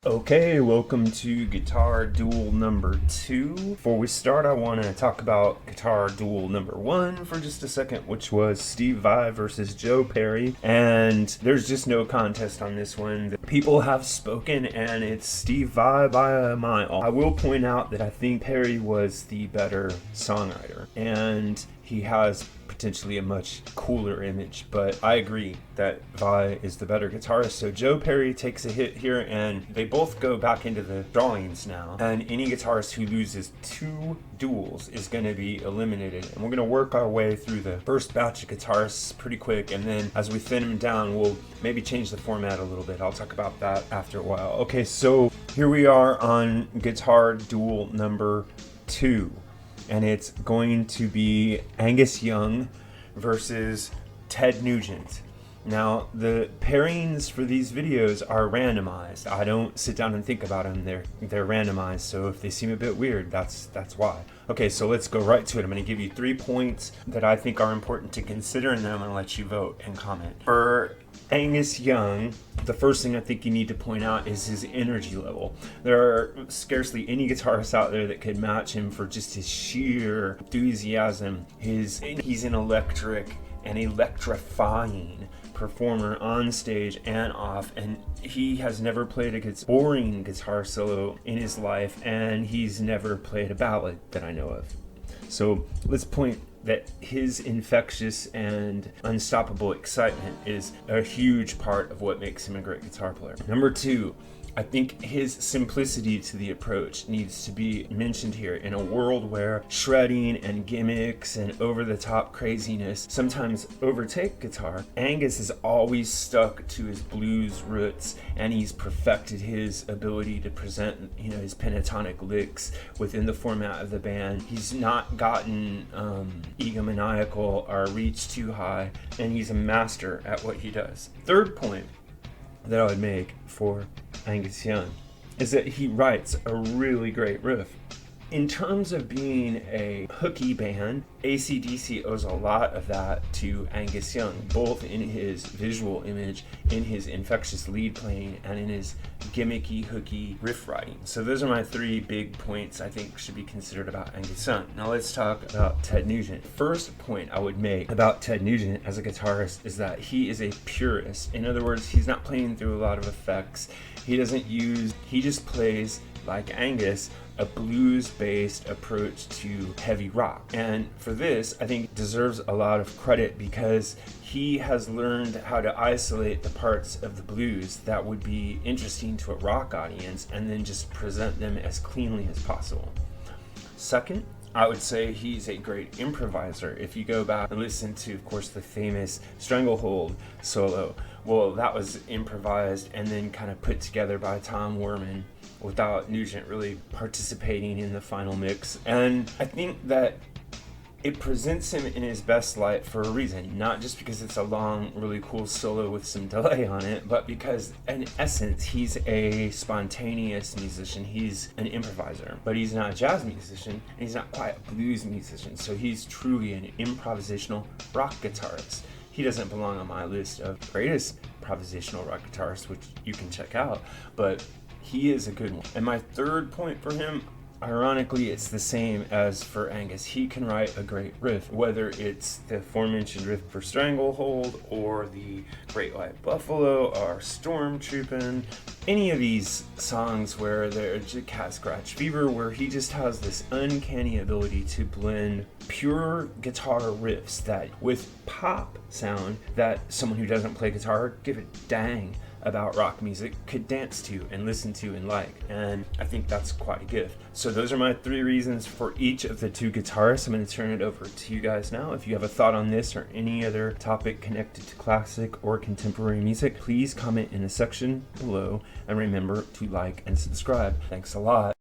Okay, welcome to guitar duel number 2. Before we start, I want to talk about guitar duel number 1 for just a second, which was Steve Vai versus Joe Perry. And there's just no contest on this one. People have spoken, and it's Steve Vai by a mile. I will point out that I think Perry was the better songwriter, and he has potentially a much cooler image, but I agree that Vai is the better guitarist. So Joe Perry takes a hit here, and they both go back into the drawings now, and any guitarist who loses 2 duels is going to be eliminated. And we're going to work our way through the first batch of guitarists pretty quick, and then as we thin them down, we'll maybe change the format a little bit. I'll talk about that after a while. Okay, so here we are on guitar duel number 2. And it's going to be Angus Young versus Ted Nugent. Now, the pairings for these videos are randomized. I don't sit down and think about them. They're randomized, so if they seem a bit weird, that's why. Okay, so let's go right to it. I'm going to give you 3 points that I think are important to consider, and then I'm going to let you vote and comment. For Angus Young, the first thing I think you need to point out is his energy level. There are scarcely any guitarists out there that could match him for just his sheer enthusiasm. He's an electric and electrifying performer on stage and off, and he has never played a boring guitar solo in his life, and he's never played a ballad that I know of. So let's point that his infectious and unstoppable excitement is a huge part of what makes him a great guitar player. Number 2, I think his simplicity to the approach needs to be mentioned here. In a world where shredding and gimmicks and over-the-top craziness sometimes overtake guitar, Angus is always stuck to his blues roots, and he's perfected his ability to present, his pentatonic licks within the format of the band. He's not gotten egomaniacal or reached too high, and he's a master at what he does. Third point that I would make for Angus Young is that he writes a really great riff. In terms of being a hooky band, AC/DC owes a lot of that to Angus Young, both in his visual image, in his infectious lead playing, and in his gimmicky, hooky riff writing. So those are my 3 big points I think should be considered about Angus Young. Now let's talk about Ted Nugent. First point I would make about Ted Nugent as a guitarist is that he is a purist. In other words, he's not playing through a lot of effects. He just plays, like Angus, a blues-based approach to heavy rock. And for this, I think deserves a lot of credit because he has learned how to isolate the parts of the blues that would be interesting to a rock audience and then just present them as cleanly as possible. Second, I would say he's a great improviser. If you go back and listen to, of course, the famous Stranglehold solo, well, that was improvised and then kind of put together by Tom Werman without Nugent really participating in the final mix. And I think that it presents him in his best light for a reason, not just because it's a long, really cool solo with some delay on it, but because in essence, he's a spontaneous musician. He's an improviser, but he's not a jazz musician, and he's not quite a blues musician. So he's truly an improvisational rock guitarist. He doesn't belong on my list of greatest improvisational rock guitarists, which you can check out, but he is a good one. And my third point for him, ironically, it's the same as for Angus. He can write a great riff, whether it's the aforementioned riff for Stranglehold or the Great White Buffalo or Storm Troopin', any of these songs where there's a Cat Scratch Fever, where he just has this uncanny ability to blend pure guitar riffs that with pop sound that someone who doesn't play guitar give a dang about rock music could dance to and listen to and like, and I think that's quite a gift. So those are my 3 reasons for each of the 2 guitarists. I'm going to turn it over to you guys now. If you have a thought on this or any other topic connected to classic or contemporary music, please comment in the section below, and remember to like and subscribe. Thanks a lot.